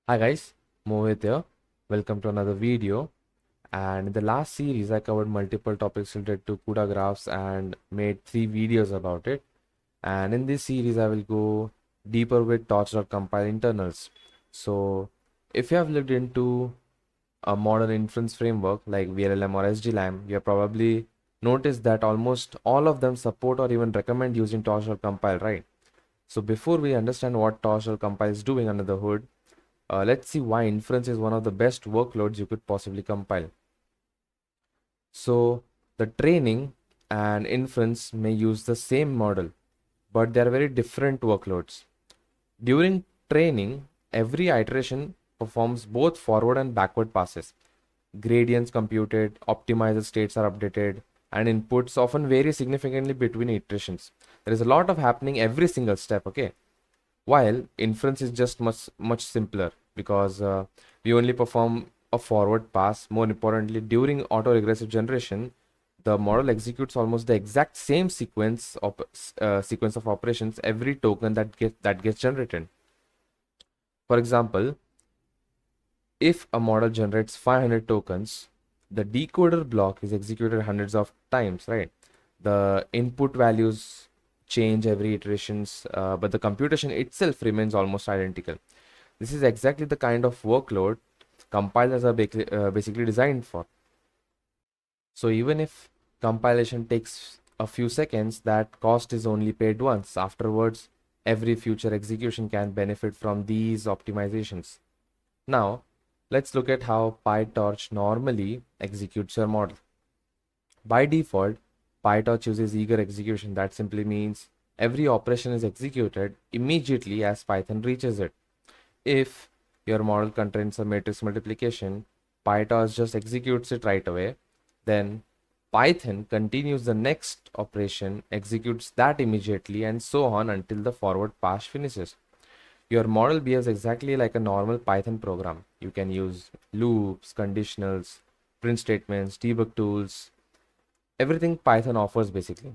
Hi guys, Mohit here. Welcome to another video. And in the last series, I covered multiple topics related to CUDA graphs and made 3 videos about it. And in this series, I will go deeper with torch.compile internals. So if you have looked into a modern inference framework like vLLM or SGLang, you have probably noticed that almost all of them support or even recommend using torch.compile, right? So before we understand what torch.compile is doing under the hood, let's see why inference is one of the best workloads you could possibly compile. So the training and inference may use the same model, but they are very different workloads. During training, every iteration performs both forward and backward passes. Gradients computed, optimized states are updated, and inputs often vary significantly between iterations. There is a lot of happening every single step, okay? While inference is just much simpler because we only perform a forward pass. More importantly, during autoregressive generation, the model executes almost the exact same sequence of operations every token that gets generated. For example, if a model generates 500 tokens, the decoder block is executed hundreds of times, right? The input values change every iterations, but the computation itself remains almost identical. This is exactly the kind of workload compilers are basically designed for. So even if compilation takes a few seconds, that cost is only paid once. Afterwards, every future execution can benefit from these optimizations. Now, let's look at how PyTorch normally executes your model. By default, PyTorch uses eager execution. That simply means every operation is executed immediately as Python reaches it. If your model contains a matrix multiplication, PyTorch just executes it right away. Then Python continues the next operation, executes that immediately, and so on until the forward pass finishes. Your model behaves exactly like a normal Python program. You can use loops, conditionals, print statements, debug tools, everything Python offers basically.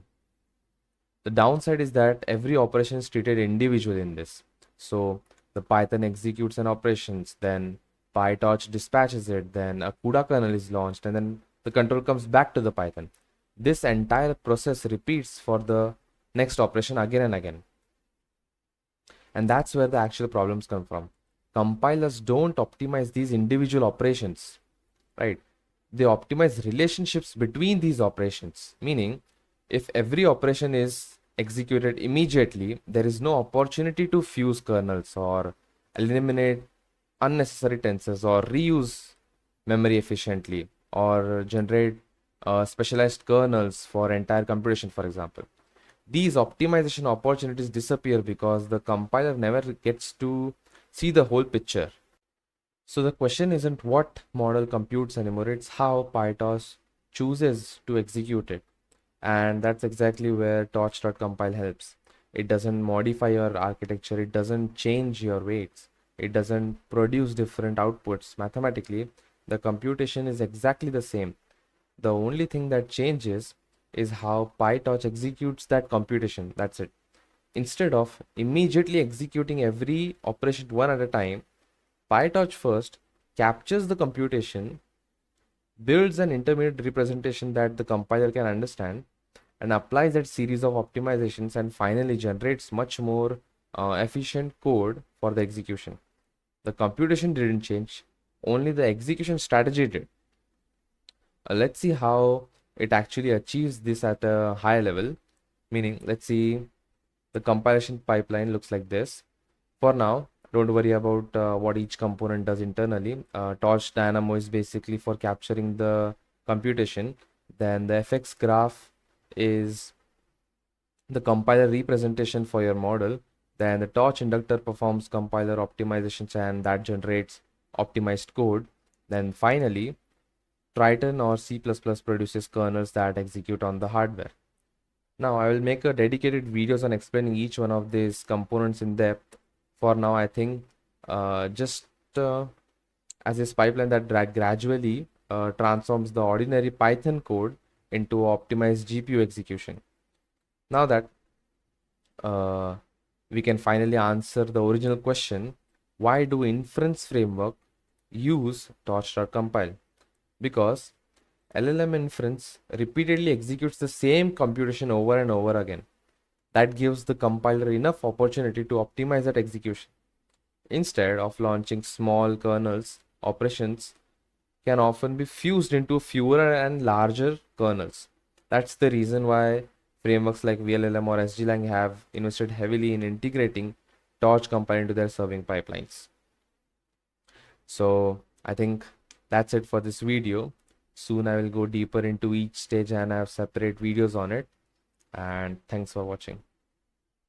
The downside is that every operation is treated individually in this. So the Python executes an operations, then PyTorch dispatches it, then a CUDA kernel is launched, and then the control comes back to the Python. This entire process repeats for the next operation again and again. And that's where the actual problems come from. Compilers don't optimize these individual operations, right? They optimize relationships between these operations, meaning if every operation is executed immediately, there is no opportunity to fuse kernels or eliminate unnecessary tensors or reuse memory efficiently or generate specialized kernels for entire computation, for example. These optimization opportunities disappear because the compiler never gets to see the whole picture. So the question isn't what model computes anymore, it's how PyTorch chooses to execute it. And that's exactly where torch.compile helps. It doesn't modify your architecture, it doesn't change your weights, it doesn't produce different outputs. Mathematically, the computation is exactly the same. The only thing that changes is how PyTorch executes that computation. That's it. Instead of immediately executing every operation one at a time, PyTorch first captures the computation, builds an intermediate representation that the compiler can understand, and applies that series of optimizations, and finally generates much more efficient code for the execution. The computation didn't change, only the execution strategy did. Let's see how it actually achieves this at a high level. Meaning, let's see, the compilation pipeline looks like this. For now, don't worry about what each component does internally. TorchDynamo is basically for capturing the computation. Then the FX graph is the compiler representation for your model. Then the TorchInductor performs compiler optimizations and that generates optimized code. Then finally, Triton or C++ produces kernels that execute on the hardware. Now I will make a dedicated videos on explaining each one of these components in depth. For now, I think just as this pipeline that gradually transforms the ordinary Python code into optimized GPU execution. Now that we can finally answer the original question, Why do inference framework use torch.compile? Because LLM inference repeatedly executes the same computation over and over again. That gives the compiler enough opportunity to optimize that execution. Instead of launching small kernels, operations can often be fused into fewer and larger kernels. That's the reason why frameworks like vLLM or SGLang have invested heavily in integrating Torch compile into their serving pipelines. So I think that's it for this video. Soon I will go deeper into each stage and I have separate videos on it. And thanks for watching.